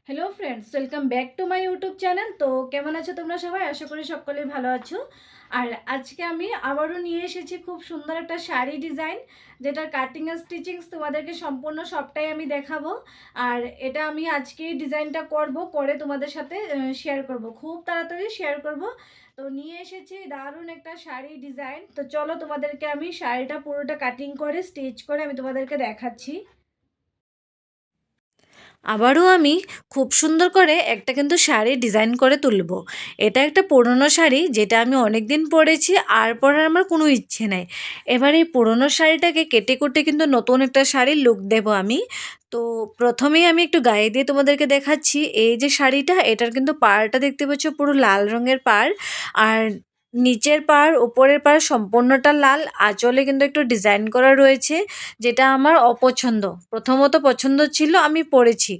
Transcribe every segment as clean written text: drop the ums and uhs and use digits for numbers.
Hello friends, welcome back to my YouTube channel. তো কেমন আছো তোমরা সবাই? আশা করি সকলেই ভালো আছো। আর আজকে আমি আবারও নিয়ে এসেছি খুব সুন্দর একটা শাড়ি ডিজাইন, যেটার কাটিং আর স্টিচিংস তোমাদেরকে সম্পূর্ণ সবটাই আমি দেখাবো। আর এটা আমি আজকেই ডিজাইনটা করে তোমাদের সাথে শেয়ার করব, খুব তাড়াতাড়ি শেয়ার করব। তো নিয়ে এসেছি দারুণ একটা শাড়ি ডিজাইন। তো চলো তোমাদেরকে আমি শাড়িটা পুরোটা কাটিং করে স্টিচ করে আমি তোমাদেরকে দেখাচ্ছি। আবারও আমি খুব সুন্দর করে একটা কিন্তু শাড়ি ডিজাইন করে তুলব। এটা একটা পুরনো শাড়ি, যেটা আমি অনেক দিন পরেছি, আর পরার আমার কোনো ইচ্ছে নাই। এবার এই পুরনো শাড়িটাকে কেটে কুটে কিন্তু নতুন একটা শাড়ির লুক দেব আমি। তো প্রথমেই আমি একটু গায়ে দিয়ে তোমাদেরকে দেখাচ্ছি। এই যে শাড়িটা, এটার কিন্তু পাড়টা দেখতে পাচ্ছ পুরো লাল রঙের পাড়। আর নিচের পাড় উপরের পাড় সম্পূর্ণটা লাল, আঁচলে কিন্তু একটু ডিজাইন করা রয়েছে, যেটা আমার অপছন্দ। প্রথমত পছন্দ ছিল, আমি পরেছি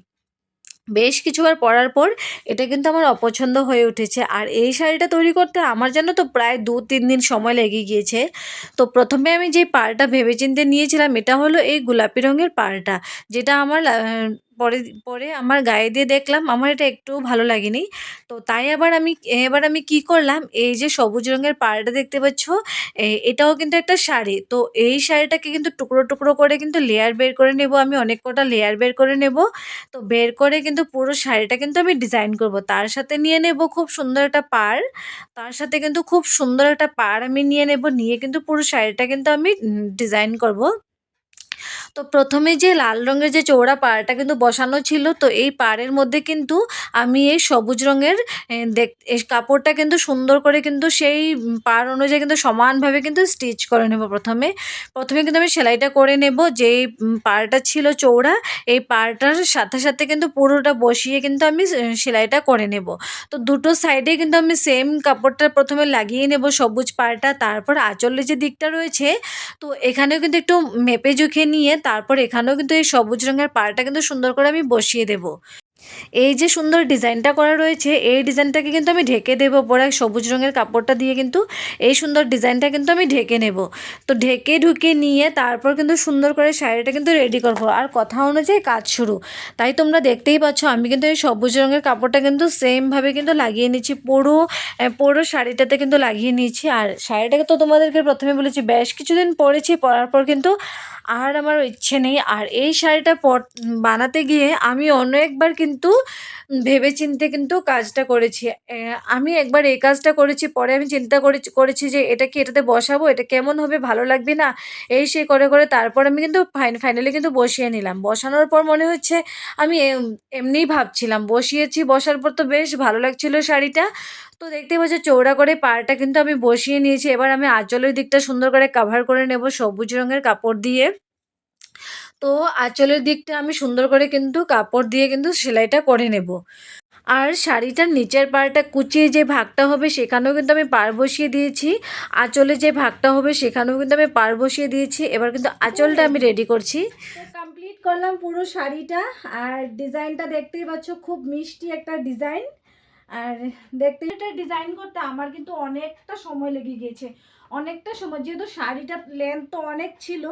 বেশ কিছুবার পরার পর এটা কিন্তু আমার অপছন্দ হয়ে উঠেছে। আর এই শাড়িটা তৈরি করতে আমার জানো তো প্রায় 2-3 দিন সময় লেগে গিয়েছে। তো প্রথমে আমি যে পাড়টা ভেবেচিন্তে নিয়েছিলাম, এটা হলো এই গোলাপি রঙের পাড়টা, যেটা আমার পরে পরে আমার গায়ে দিয়ে দেখলাম আমার এটা একটুও ভালো লাগেনি। তো তাই এবার আমি কি করলাম, এই যে সবুজ রঙের পাড়টা দেখতে পাচ্ছ, এটাও কিন্তু একটা শাড়ি। তো এই শাড়িটাকে কিন্তু টুকরো টুকরো করে কিন্তু লেয়ার বের করে নেব, আমি অনেক কটা লেয়ার বের করে নেব। তো বের করে কিন্তু পুরো শাড়িটা কিন্তু আমি ডিজাইন করব। তার সাথে নিয়ে নেব খুব সুন্দর একটা পাড়। তার সাথে কিন্তু খুব সুন্দর একটা পাড় আমি নিয়ে নেব, নিয়ে কিন্তু পুরো শাড়িটা কিন্তু আমি ডিজাইন করব। তো প্রথমে যে লাল রঙের যে চওড়া পাড়টা কিন্তু বসানো ছিল, তো এই পাড়ের মধ্যে কিন্তু আমি এই সবুজ রঙের এই কাপড়টা কিন্তু সুন্দর করে কিন্তু সেই পাড় অনুযায়ী কিন্তু সমানভাবে কিন্তু স্টিচ করে নেব। প্রথমে কিন্তু আমি সেলাইটা করে নেব। যেই পাড়টা ছিল চওড়া, এই পাড়টার সাথে সাথে কিন্তু পুরোটা বসিয়ে কিন্তু আমি সেলাইটা করে নেব। তো দুটো সাইডে কিন্তু আমি সেম কাপড়টা প্রথমে লাগিয়ে নেব সবুজ পাড়টা। তারপর আঁচলের যে দিকটা রয়েছে, তো এখানেও কিন্তু একটু মেপে জুখে নিয়ে তারপর এখানেও কিন্তু এই সবুজ রঙের পাড়টা কিন্তু সুন্দর করে আমি বসিয়ে দেব। এই যে সুন্দর ডিজাইনটা করা রয়েছে, এই ডিজাইনটাকে কিন্তু আমি ঢেকে দেবো পরে সবুজ রঙের কাপড়টা দিয়ে, কিন্তু এই সুন্দর ডিজাইনটা কিন্তু আমি ঢেকে নেব। তো ঢেকে ঢুকে নিয়ে তারপর কিন্তু সুন্দর করে শাড়িটা কিন্তু রেডি করবো, আর কথা অনুযায়ী কাজ শুরু। তাই তোমরা দেখতেই পাচ্ছ আমি কিন্তু এই সবুজ রঙের কাপড়টা কিন্তু সেমভাবে কিন্তু লাগিয়ে নিচ্ছি, পুরো শাড়িটাতে কিন্তু লাগিয়ে নিয়েছি। আর শাড়িটাকে তো তোমাদেরকে প্রথমে বলেছি বেশ কিছুদিন পরেছি, পরার পর কিন্তু আর আমার ইচ্ছে নেই। আর এই শাড়িটা বানাতে গিয়ে আমি অনেকবার কিন্তু ভেবেচিন্তে কিন্তু কাজটা করেছি। আমি একবার এই কাজটা করেছি, পরে আমি চিন্তা করেছি যে এটা কি এটাতে বসাবো, এটা কেমন হবে, ভালো লাগবে না, এই সেই করে তারপর আমি কিন্তু ফাইনালি কিন্তু বসিয়ে নিলাম। বসানোর পর মনে হচ্ছে আমি এমনিই ভাবছিলাম, বসিয়েছি, বসার পর তো বেশ ভালো লাগছিল শাড়িটা। তো দেখতেই পাচ্ছ চওড়া করে পাড়টা কিন্তু আমি বসিয়ে নিয়েছি। এবার আমি আঁচলের দিকটা সুন্দর করে কাভার করে নেব সবুজ রঙের কাপড় দিয়ে। তো আঁচলের দিকটা আমি সুন্দর করে কিন্তু কাপড় দিয়ে কিন্তু সেলাইটা করে নেব। আর শাড়িটার নিচের পাড়টা কুচিয়ে যে ভাগটা হবে সেখানেও কিন্তু আমি পাড় বসিয়ে দিয়েছি। আঁচলে যে ভাগটা হবে সেখানেও কিন্তু আমি পাড় বসিয়ে দিয়েছি। এবার কিন্তু আঁচলটা আমি রেডি করছি। তো কমপ্লিট করলাম পুরো শাড়িটা। আর ডিজাইনটা দেখতেই পাচ্ছ, খুব মিষ্টি একটা ডিজাইন। আর দেখতে এটা ডিজাইন করতে আমার কিন্তু অনেকটা সময় লেগে গিয়েছে, অনেকটা সময়, যেহেতু শাড়িটার লেন্থ তো অনেক ছিল।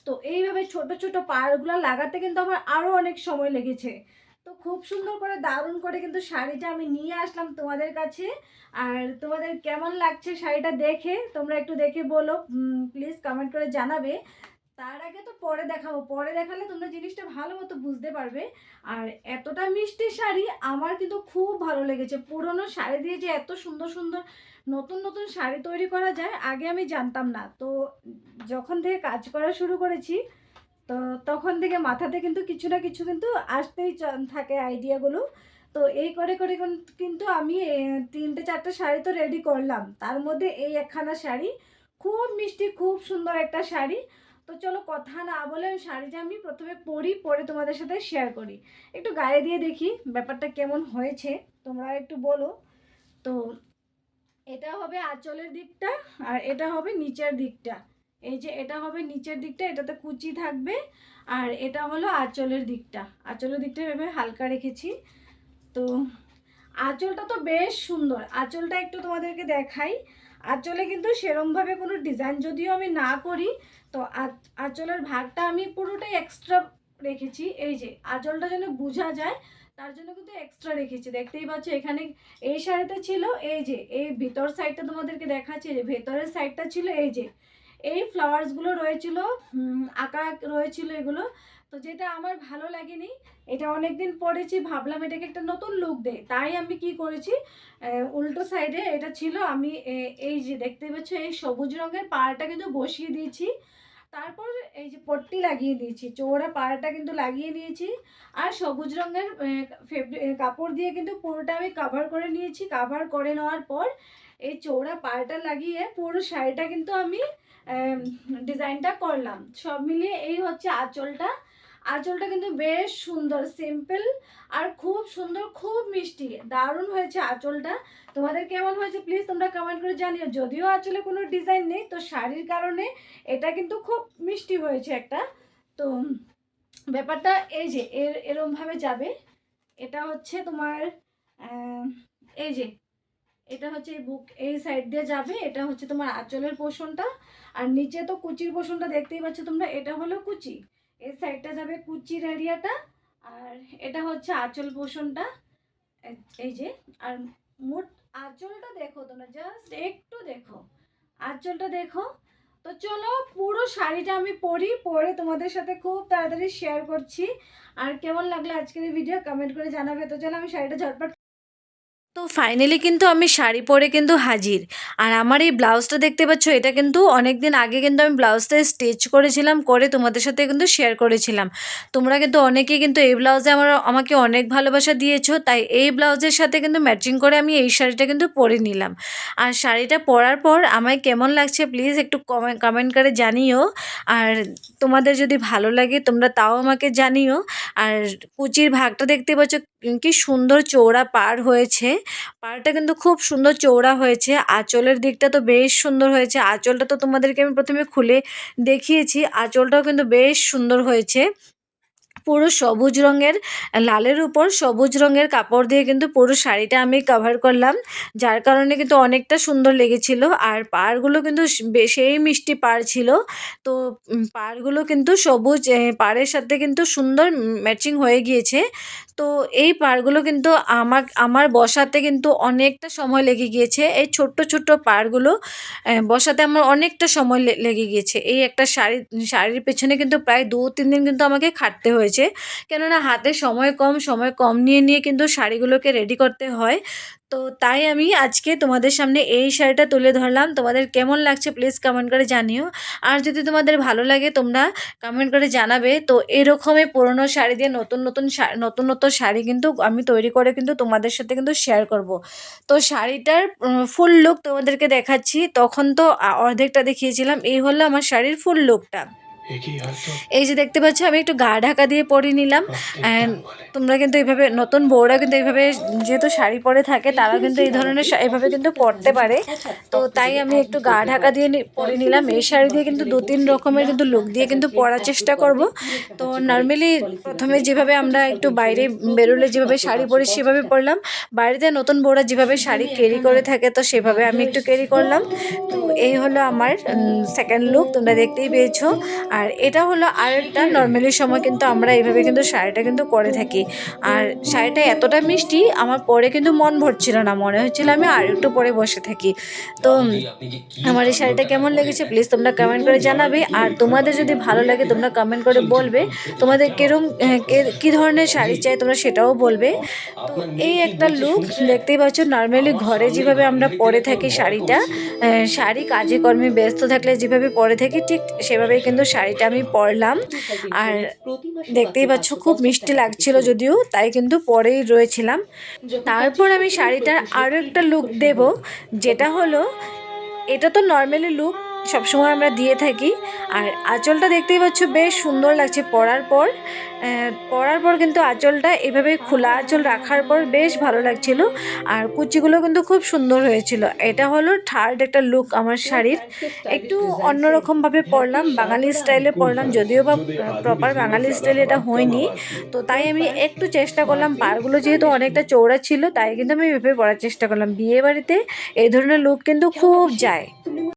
তো এইভাবে ছোট ছোট পাড়গুলো লাগাতে কিন্তু আমার আরও অনেক সময় লেগেছে। তো খুব সুন্দর করে দারুণ করে কিন্তু শাড়িটা আমি নিয়ে আসলাম তোমাদের কাছে। আর তোমাদের কেমন লাগছে শাড়িটা দেখে তোমরা একটু দেখে বলো, প্লিজ কমেন্ট করে জানাবে। তার আগে তো পরে দেখাবো, পরে দেখালে তোমরা জিনিসটা ভালো মতো বুঝতে পারবে। আর এতটা মিষ্টি শাড়ি আমার কিন্তু খুব ভালো লেগেছে। পুরনো শাড়ি দিয়ে যে এত সুন্দর সুন্দর নতুন নতুন শাড়ি তৈরি করা যায় আগে আমি জানতাম না। তো যখন থেকে কাজ করা শুরু করেছি, তো তখন থেকে মাথাতে কিন্তু কিছু না কিছু কিন্তু আসতেই থাকে আইডিয়াগুলো। তো এই করে কিন্তু আমি 3-4টে শাড়ি তো রেডি করলাম, তার মধ্যে এই একখানা শাড়ি খুব মিষ্টি, খুব সুন্দর একটা শাড়ি। তো চলো কথা না বলে শাড়িটা আমি প্রথমে পরে তোমাদের সাথে শেয়ার করি। একটু গায়ে দিয়ে দেখি ব্যাপারটা কেমন হয়েছে, তোমরা একটু বলো। তো এটা হবে আঁচলের দিকটা, আর এটা হবে নিচের দিকটা। এই যে এটা হবে নিচের দিকটা, এটাতে কুচি থাকবে। আর এটা হলো আঁচলের দিকটা এভাবে হালকা রেখেছি। তো আঁচলটা তো বেশ সুন্দর, আঁচলটা একটু তোমাদেরকে দেখাই। আঁচলে কিন্তু সেরমভাবে কোনো ডিজাইন যদিও আমি না করি, তো আঁচলের ভাগটা আমি পুরোটাই এক্সট্রা রেখেছি। এই যে আঁচলটা যেন বোঝা যায়, তার জন্য কিন্তু এক্সট্রা রেখেছি। দেখতেই পাচ্ছ এখানে এই শাড়িতে ছিল এই যে এই ভিতর সাইডটা তোমাদেরকে দেখাচ্ছি, যে ভেতরের সাইডটা ছিল এই যে এই ফ্লাওয়ার্সগুলো রয়েছিল, আঁকা রয়েছিল এগুলো। তো যেটা আমার ভালো লাগেনি, এটা অনেক দিন পরেছি, ভাবলাম এটাকে একটা নতুন লুক দেয়, তাই আমি কি করেছি উল্টো সাইডে এটা ছিল, আমি এই যে দেখতে পাচ্ছ এই সবুজ রঙের পাড়টা কিন্তু বসিয়ে দিয়েছি। তারপর এই যে পট্টি লাগিয়ে দিয়েছি, চৌড়া পাড়টা কিন্তু লাগিয়ে নিয়েছি। আর সবুজ রঙের কাপড় দিয়ে কিন্তু পুরোটা আমি কাভার করে নিয়েছি। কাভার করে নেওয়ার পর এই চৌড়া পাড়টা লাগিয়ে পুরো শাড়িটা কিন্তু আমি ডিজাইনটা করলাম। সব মিলিয়ে এই হচ্ছে আঁচলটা। আঁচলটা কিন্তু বেশ সুন্দর, সিম্পল আর খুব সুন্দর, খুব মিষ্টি, দারুণ হয়েছে আঁচলটা। তোমাদের কেমন হয়েছে প্লিজ তোমরা কমেন্ট করে জানিও। যদিও আঁচলে কোনো ডিজাইন নেই, তো শাড়ির কারণে এটা কিন্তু খুব মিষ্টি হয়েছে একটা। তো ব্যাপারটা এই যে এরমভাবে যাবে। এটা হচ্ছে তোমার এই যে এটা হচ্ছে এই বুক এই সাইড দিয়ে যাবে, এটা হচ্ছে তোমার আঁচলের পোর্শনটা। আর নিচে তো কুচির পোর্শনটা দেখতেই পাচ্ছ তোমরা, এটা হলো কুচি, এই সাইডটা যাবে কুচির এরিয়াটা। আর এটা হচ্ছে আঁচল পোর্শনটা এই যে। আর মোট আঁচলটা দেখো তোমরা, জাস্ট একটু দেখো আঁচলটা দেখো। তো চলো পুরো শাড়িটা আমি পরে তোমাদের সাথে খুব তাড়াতাড়ি শেয়ার করছি। আর কেমন লাগলো আজকের এই ভিডিও কমেন্ট করে জানাবে। তো চলো আমি শাড়িটা ঝটপট। তো ফাইনালি কিন্তু আমি শাড়ি পরে কিন্তু হাজির। আর আমার এই ব্লাউজটা দেখতে পাচ্ছ, এটা কিন্তু অনেক দিন আগে কিন্তু আমি ব্লাউজটা স্টিচ করেছিলাম, করে তোমাদের সাথে কিন্তু শেয়ার করেছিলাম। তোমরা কিন্তু অনেকেই কিন্তু এই ব্লাউজে আমাকে অনেক ভালোবাসা দিয়েছো, তাই এই ব্লাউজের সাথে কিন্তু ম্যাচিং করে আমি এই শাড়িটা কিন্তু পরে নিলাম। আর শাড়িটা পরার পর আমায় কেমন লাগছে প্লিজ একটু কমেন্ট করে জানিও। আর তোমাদের যদি ভালো লাগে তোমরা তাও আমাকে জানিও। আর কুচির ভাগটা দেখতে পাচ্ছ কি সুন্দর চৌড়া পাড় হয়েছে, পাড়টা কিন্তু খুব সুন্দর চৌড়া হয়েছে। আঁচলের দিকটা তো বেশ সুন্দর হয়েছে, আঁচলটা তো তোমাদেরকে আমি প্রথমে খুলে দেখিয়েছি, আঁচলটাও কিন্তু বেশ সুন্দর হয়েছে। পুরো সবুজ রঙের, লালের উপর সবুজ রঙের কাপড় দিয়ে কিন্তু পুরো শাড়িটা আমি কভার করলাম, যার কারণে কিন্তু অনেকটা সুন্দর লেগেছিল। আর পাড়গুলো কিন্তু সেই মিষ্টি পাড় ছিল। তো পাড়গুলো কিন্তু সবুজ পাড়ের সাথে কিন্তু সুন্দর ম্যাচিং হয়ে গিয়েছে। তো এই পাড়গুলো কিন্তু আমার বসাতে কিন্তু অনেকটা সময় লেগে গিয়েছে। এই ছোট্ট ছোট্ট পাড়গুলো বসাতে আমার অনেকটা সময় লেগে গিয়েছে। এই একটা শাড়ির পেছনে কিন্তু প্রায় 2-3 দিন কিন্তু আমাকে খাটতে হয়েছে, কেননা হাতে সময় কম নিয়ে কিন্তু শাড়িগুলোকে রেডি করতে হয়। তো তাই আমি আজকে তোমাদের সামনে এই শাড়িটা তুলে ধরলাম। তোমাদের কেমন লাগছে প্লিজ কমেন্ট করে জানিও। আর যদি তোমাদের ভালো লাগে তোমরা কমেন্ট করে জানাবে। তো এরকমই পুরনো শাড়ি দিয়ে নতুন শাড়ি কিন্তু আমি তৈরি করে কিন্তু তোমাদের সাথে কিন্তু শেয়ার করব। তো শাড়িটার ফুল লুক তোমাদেরকে দেখাচ্ছি। তখন তো অর্ধেকটা দেখিয়েছিলাম, এই হলো আমার শাড়ির ফুল লুকটা। এই যে দেখতে পাচ্ছ আমি একটু গা ঢাকা দিয়ে পরে নিলাম। অ্যান্ড তোমরা কিন্তু এইভাবে, নতুন বউরা কিন্তু এইভাবে যেহেতু শাড়ি পরে থাকে, তারা কিন্তু এই ধরনের এইভাবে কিন্তু পরতে পারে। তো তাই আমি একটু গা ঢাকা দিয়ে পরে নিলাম। এই শাড়ি দিয়ে কিন্তু 2-3 রকমের কিন্তু লুক দিয়ে কিন্তু পরার চেষ্টা করব। তো নর্মালি প্রথমে যেভাবে আমরা একটু বাইরে বেরোলে যেভাবে শাড়ি পরি সেভাবে পরলাম। বাড়িতে নতুন বউরা যেভাবে শাড়ি ক্যারি করে থাকে, তো সেভাবে আমি একটু ক্যারি করলাম। তো এই হলো আমার সেকেন্ড লুক, তোমরা দেখতেই পেয়েছো। আর এটা হলো আরেকটা, নর্মালি সময় কিন্তু আমরা এইভাবে কিন্তু শাড়িটা কিন্তু পরে থাকি। আর শাড়িটা এতটা মিষ্টি, আমার পরে কিন্তু মন ভরছিল না, মনে হচ্ছিল আমি আর একটু পরে বসে থাকি। তো আমার এই শাড়িটা কেমন লেগেছে প্লিজ তোমরা কমেন্ট করে জানাবে। আর তোমাদের যদি ভালো লাগে তোমরা কমেন্ট করে বলবে তোমাদের কী ধরনের শাড়ি চাই, তোমরা সেটাও বলবে। তো এই একটা লুক দেখতেই পাচ্ছ, নর্মালি ঘরে যেভাবে আমরা পরে থাকি শাড়িটা, শাড়ি কাজে কর্মে ব্যস্ত থাকলে যেভাবে পরে থাকি ঠিক সেভাবেই কিন্তু শাড়িটা আমি পরলাম। আর দেখতেই পাচ্ছ খুব মিষ্টি লাগছিল যদিও, তাই কিন্তু পরেই রয়েছিলাম। তারপর আমি শাড়িটার আরও একটা লুক দেব, যেটা হলো, এটা তো নর্মালি লুক সবসময় আমরা দিয়ে থাকি। আর আঁচলটা দেখতেই পাচ্ছ বেশ সুন্দর লাগছে পরার পর কিন্তু আঁচলটা এভাবে খোলা আঁচল রাখার পর বেশ ভালো লাগছিল। আর কুচিগুলো কিন্তু খুব সুন্দর হয়েছিল। এটা হলো থার্ড একটা লুক আমার শাড়ির। একটু অন্যরকমভাবে পরলাম, বাঙালি স্টাইলে পরলাম, যদিও বা প্রপার বাঙালি স্টাইলে এটা হয়নি। তো তাই আমি একটু চেষ্টা করলাম, পাড়গুলো যেহেতু অনেকটা চৌড়া ছিল তাই কিন্তু আমি এভাবে পরার চেষ্টা করলাম। বিয়ে বাড়িতে এই ধরনের লুক কিন্তু খুব যায়।